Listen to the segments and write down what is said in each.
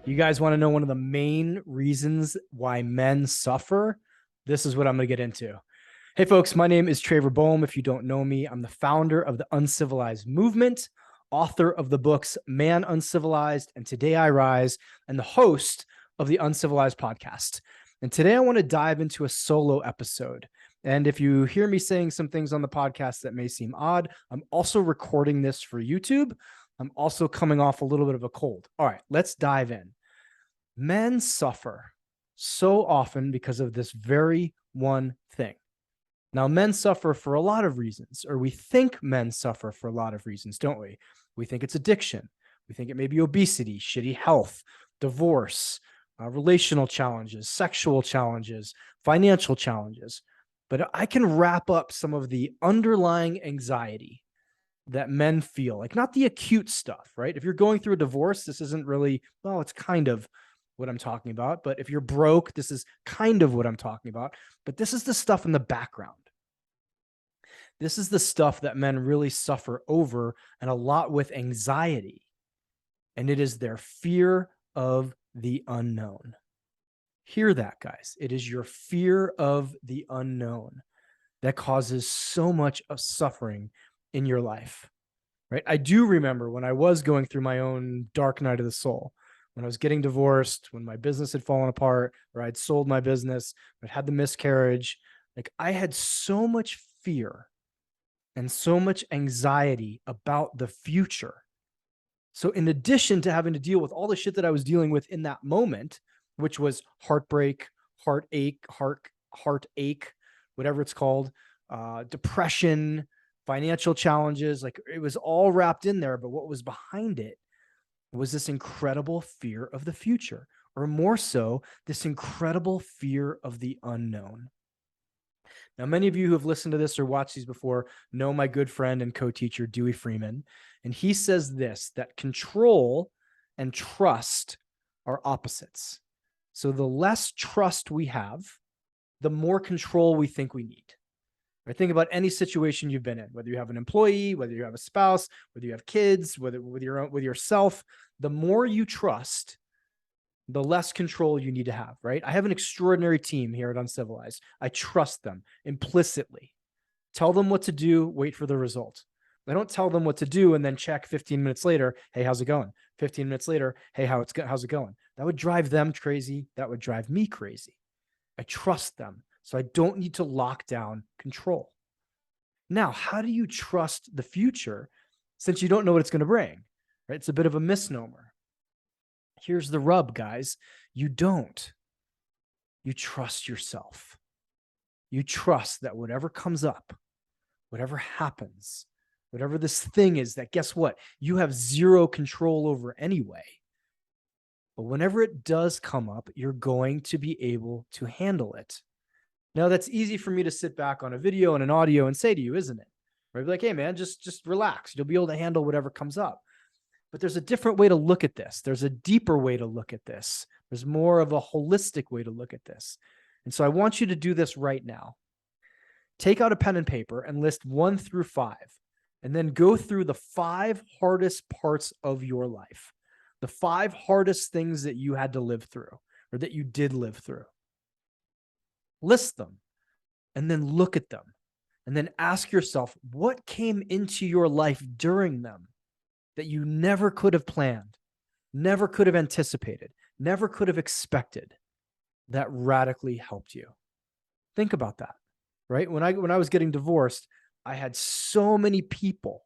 You guys want to know one of the main reasons why men suffer? This is what I'm going to get into. Hey, folks, my name is Traver Boehm. If you don't know me, I'm the founder of the Uncivilized Movement, author of the books Man Uncivilized and Today I Rise, and the host of the Uncivilized podcast. And today I want to dive into a solo episode. And if you hear me saying some things on the podcast that may seem odd, I'm also recording this for YouTube. I'm also coming off a little bit of a cold. All right, let's dive in. Men suffer so often because of this very one thing. Now, men suffer for a lot of reasons, or we think men suffer for a lot of reasons, don't we? We think it's addiction. We think it may be obesity, shitty health, divorce, relational challenges, sexual challenges, financial challenges. But I can wrap up some of the underlying anxiety that men feel, like not the acute stuff, right? If you're going through a divorce, this isn't really, well, it's kind of what I'm talking about. But if you're broke, this is kind of what I'm talking about. But this is the stuff in the background. This is the stuff that men really suffer over, and a lot with anxiety. And it is their fear of the unknown. Hear that, guys. It is your fear of the unknown that causes so much of suffering in your life, right? I do remember when I was going through my own dark night of the soul, when I was getting divorced, when my business had fallen apart, or I'd sold my business, but had the miscarriage. Like, I had so much fear and so much anxiety about the future. So in addition to having to deal with all the shit that I was dealing with in that moment, which was heartbreak, heartache, whatever it's called, depression, financial challenges, like it was all wrapped in there. But what was behind it was this incredible fear of the future, or more so, this incredible fear of the unknown. Now, many of you who have listened to this or watched these before know my good friend and co-teacher, Dewey Freeman. And he says this, that control and trust are opposites. So the less trust we have, the more control we think we need. Right? Think about any situation you've been in, whether you have an employee, whether you have a spouse, whether you have kids, whether with yourself. The more you trust, the less control you need to have, right? I have an extraordinary team here at Uncivilized. I trust them implicitly. Tell them what to do, wait for the result. I don't tell them what to do and then check 15 minutes later, hey, how's it going? 15 minutes later, hey, how's it going? That would drive them crazy. That would drive me crazy. I trust them, so I don't need to lock down control. Now, how do you trust the future since you don't know what it's going to bring, right? It's a bit of a misnomer. Here's the rub, guys. You don't. You trust yourself. You trust that whatever comes up, whatever happens, whatever this thing is that, guess what? You have zero control over anyway. But whenever it does come up, you're going to be able to handle it. Now, that's easy for me to sit back on a video and an audio and say to you, isn't it? Right? Like, hey, man, just relax. You'll be able to handle whatever comes up. But there's a different way to look at this. There's a deeper way to look at this. There's more of a holistic way to look at this. And so I want you to do this right now. Take out a pen and paper and list 1 through 5, and then go through the 5 hardest parts of your life, the 5 hardest things that you had to live through or that you did live through. List them and then look at them and then ask yourself, what came into your life during them that you never could have planned, never could have anticipated, never could have expected, that radically helped you? Think about that, right? When I was getting divorced, I had so many people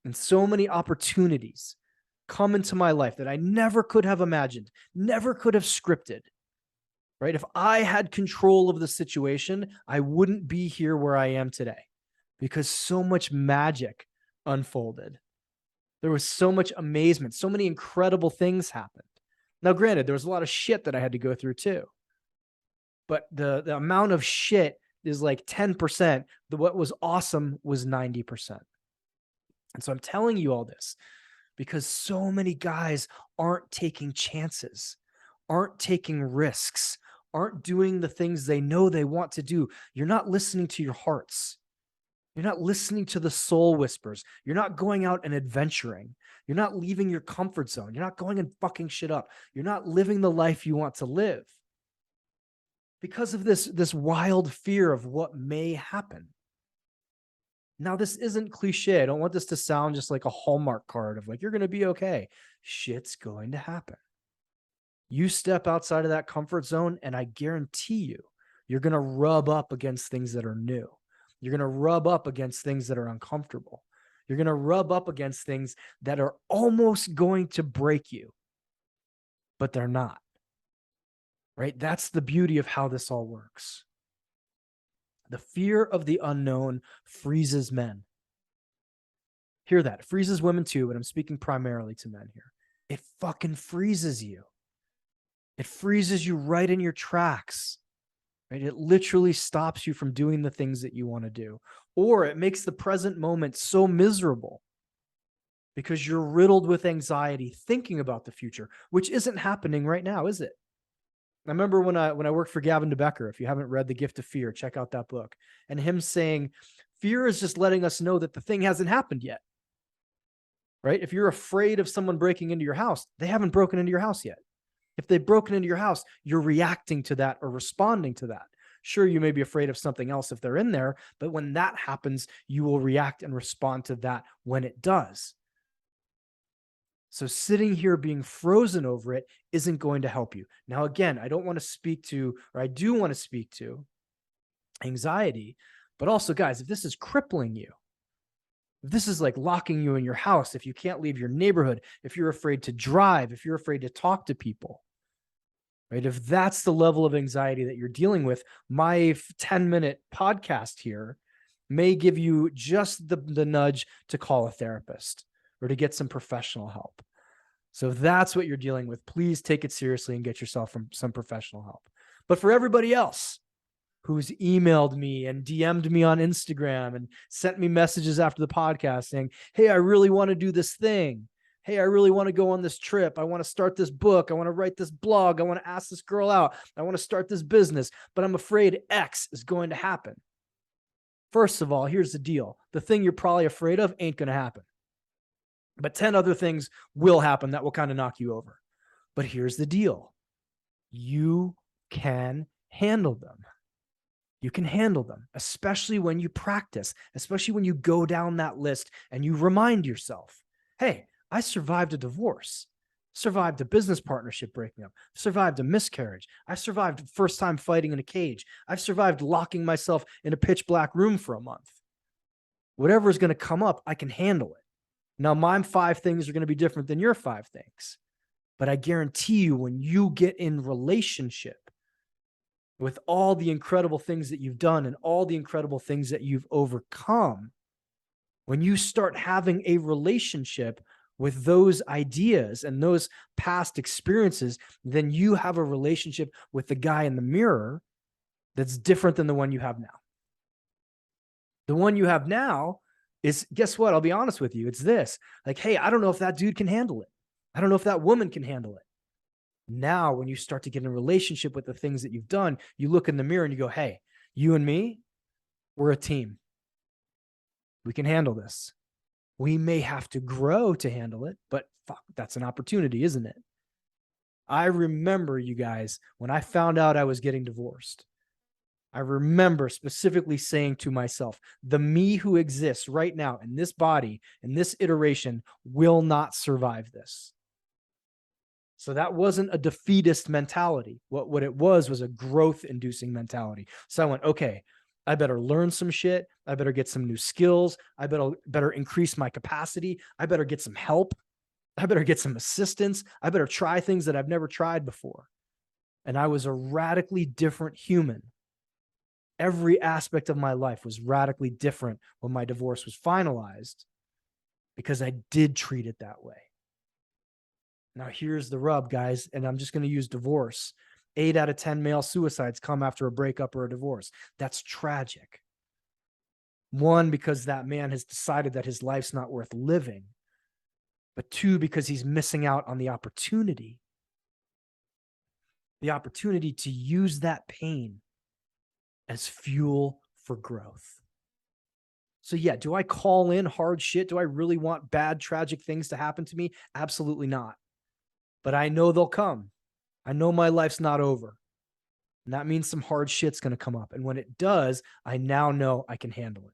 and so many opportunities come into my life that I never could have imagined, never could have scripted, right? If I had control of the situation, I wouldn't be here where I am today because so much magic unfolded. There was so much amazement. So many incredible things happened. Now, granted, there was a lot of shit that I had to go through too. But the amount of shit is like 10%. What was awesome was 90%. And so I'm telling you all this because so many guys aren't taking chances, aren't taking risks, aren't doing the things they know they want to do. You're not listening to your hearts. You're not listening to the soul whispers. You're not going out and adventuring. You're not leaving your comfort zone. You're not going and fucking shit up. You're not living the life you want to live because of this wild fear of what may happen. Now, this isn't cliche. I don't want this to sound just like a Hallmark card of like, you're going to be okay. Shit's going to happen. You step outside of that comfort zone, and I guarantee you, you're going to rub up against things that are new. You're going to rub up against things that are uncomfortable. You're going to rub up against things that are almost going to break you, but they're not. Right? That's the beauty of how this all works. The fear of the unknown freezes men. Hear that. It freezes women too, but I'm speaking primarily to men here. It fucking freezes you. It freezes you right in your tracks. Right? It literally stops you from doing the things that you want to do. Or it makes the present moment so miserable because you're riddled with anxiety thinking about the future, which isn't happening right now, is it? I remember when I worked for Gavin DeBecker. If you haven't read The Gift of Fear, check out that book. And him saying, fear is just letting us know that the thing hasn't happened yet. Right? If you're afraid of someone breaking into your house, they haven't broken into your house yet. If they've broken into your house, you're reacting to that or responding to that. Sure, you may be afraid of something else if they're in there, but when that happens, you will react and respond to that when it does. So sitting here being frozen over it isn't going to help you. Now, again, I don't want to speak to, or I do want to speak to anxiety, but also, guys, if this is crippling you, if this is like locking you in your house, if you can't leave your neighborhood, if you're afraid to drive, if you're afraid to talk to people, right? If that's the level of anxiety that you're dealing with, my 10-minute podcast here may give you just the nudge to call a therapist or to get some professional help. So if that's what you're dealing with, please take it seriously and get yourself some professional help. But for everybody else who's emailed me and DM'd me on Instagram and sent me messages after the podcast saying, hey, I really want to do this thing. Hey, I really want to go on this trip. I want to start this book. I want to write this blog. I want to ask this girl out. I want to start this business, but I'm afraid X is going to happen. First of all, here's the deal. The thing you're probably afraid of ain't going to happen. But 10 other things will happen that will kind of knock you over. But here's the deal. You can handle them. You can handle them, especially when you practice, especially when you go down that list and you remind yourself, hey, I survived a divorce, survived a business partnership breaking up, survived a miscarriage. I survived first time fighting in a cage. I've survived locking myself in a pitch black room for a month. Whatever is going to come up, I can handle it. Now, my 5 things are going to be different than your 5 things. But I guarantee you, when you get in relationship with all the incredible things that you've done and all the incredible things that you've overcome, when you start having a relationship with those ideas and those past experiences, then you have a relationship with the guy in the mirror that's different than the one you have now. The one you have now is, guess what? I'll be honest with you. It's this, like, hey, I don't know if that dude can handle it. I don't know if that woman can handle it. Now, when you start to get in a relationship with the things that you've done, you look in the mirror and you go, hey, you and me, we're a team. We can handle this. We may have to grow to handle it, but fuck, that's an opportunity, isn't it? I remember, you guys, when I found out I was getting divorced, I remember specifically saying to myself, the me who exists right now in this body, in this iteration, will not survive this. So that wasn't a defeatist mentality. What it was a growth-inducing mentality. So I went, okay, I better learn some shit. I better get some new skills. I better increase my capacity. I better get some help. I better get some assistance. I better try things that I've never tried before. And I was a radically different human. Every aspect of my life was radically different when my divorce was finalized because I did treat it that way. Now, here's the rub, guys, and I'm just going to use divorce. 8 out of 10 male suicides come after a breakup or a divorce. That's tragic. 1, because that man has decided that his life's not worth living. But 2, because he's missing out on the opportunity to use that pain as fuel for growth. So yeah, do I call in hard shit? Do I really want bad, tragic things to happen to me? Absolutely not. But I know they'll come. I know my life's not over. And that means some hard shit's going to come up. And when it does, I now know I can handle it.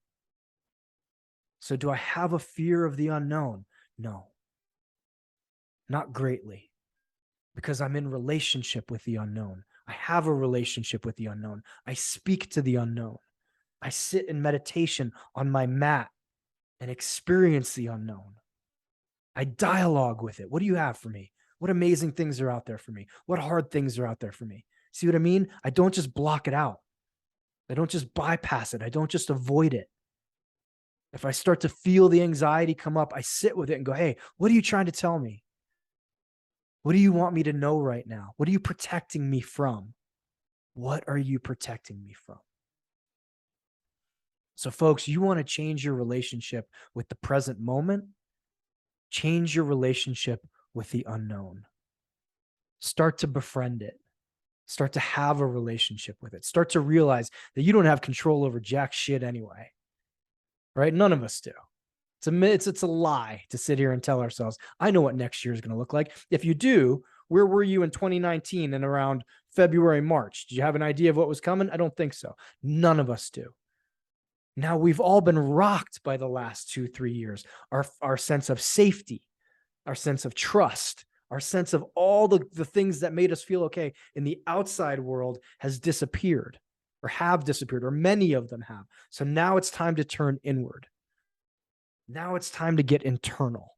So do I have a fear of the unknown? No, not greatly, because I'm in relationship with the unknown. I have a relationship with the unknown. I speak to the unknown. I sit in meditation on my mat and experience the unknown. I dialogue with it. What do you have for me? What amazing things are out there for me? What hard things are out there for me? See what I mean? I don't just block it out. I don't just bypass it. I don't just avoid it. If I start to feel the anxiety come up, I sit with it and go, hey, what are you trying to tell me? What do you want me to know right now? What are you protecting me from? What are you protecting me from? So, folks, you want to change your relationship with the present moment? Change your relationship with the unknown. Start to befriend it. Start to have a relationship with it. Start to realize that you don't have control over jack shit anyway. Right? None of us do. It's a lie to sit here and tell ourselves, I know what next year is going to look like. If you do, where were you in 2019 and around February, March? Did you have an idea of what was coming? I don't think so. None of us do. Now we've all been rocked by the last 2-3 years. Our sense of safety, our sense of trust, our sense of all the things that made us feel okay in the outside world has disappeared or have disappeared, or many of them have. So now it's time to turn inward. Now it's time to get internal.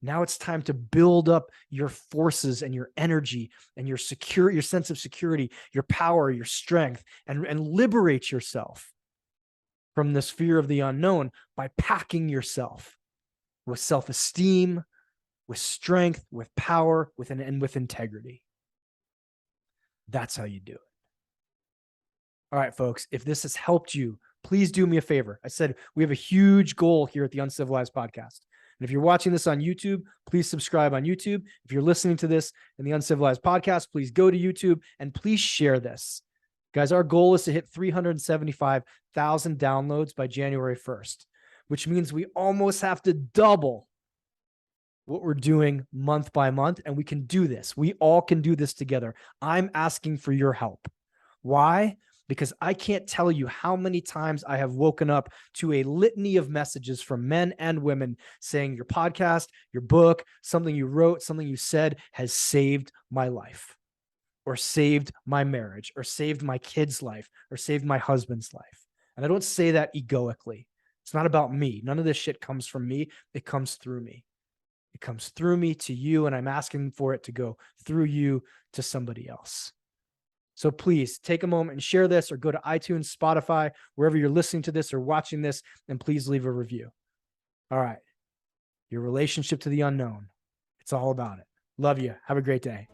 Now it's time to build up your forces and your energy and your sense of security, your power, your strength, and liberate yourself from this fear of the unknown by packing yourself with self-esteem, with strength, with power, and with integrity. That's how you do it. All right, folks, if this has helped you, please do me a favor. I said we have a huge goal here at the Uncivilized Podcast. And if you're watching this on YouTube, please subscribe on YouTube. If you're listening to this in the Uncivilized Podcast, please go to YouTube and please share this. Guys, our goal is to hit 375,000 downloads by January 1st, which means we almost have to double what we're doing month by month. And we can do this. We all can do this together. I'm asking for your help. Why? Because I can't tell you how many times I have woken up to a litany of messages from men and women saying your podcast, your book, something you wrote, something you said has saved my life, or saved my marriage, or saved my kid's life, or saved my husband's life. And I don't say that egoically. It's not about me. None of this shit comes from me. It comes through me. It comes through me to you, and I'm asking for it to go through you to somebody else. So please take a moment and share this, or go to iTunes, Spotify, wherever you're listening to this or watching this, and please leave a review. All right. Your relationship to the unknown. It's all about it. Love you. Have a great day.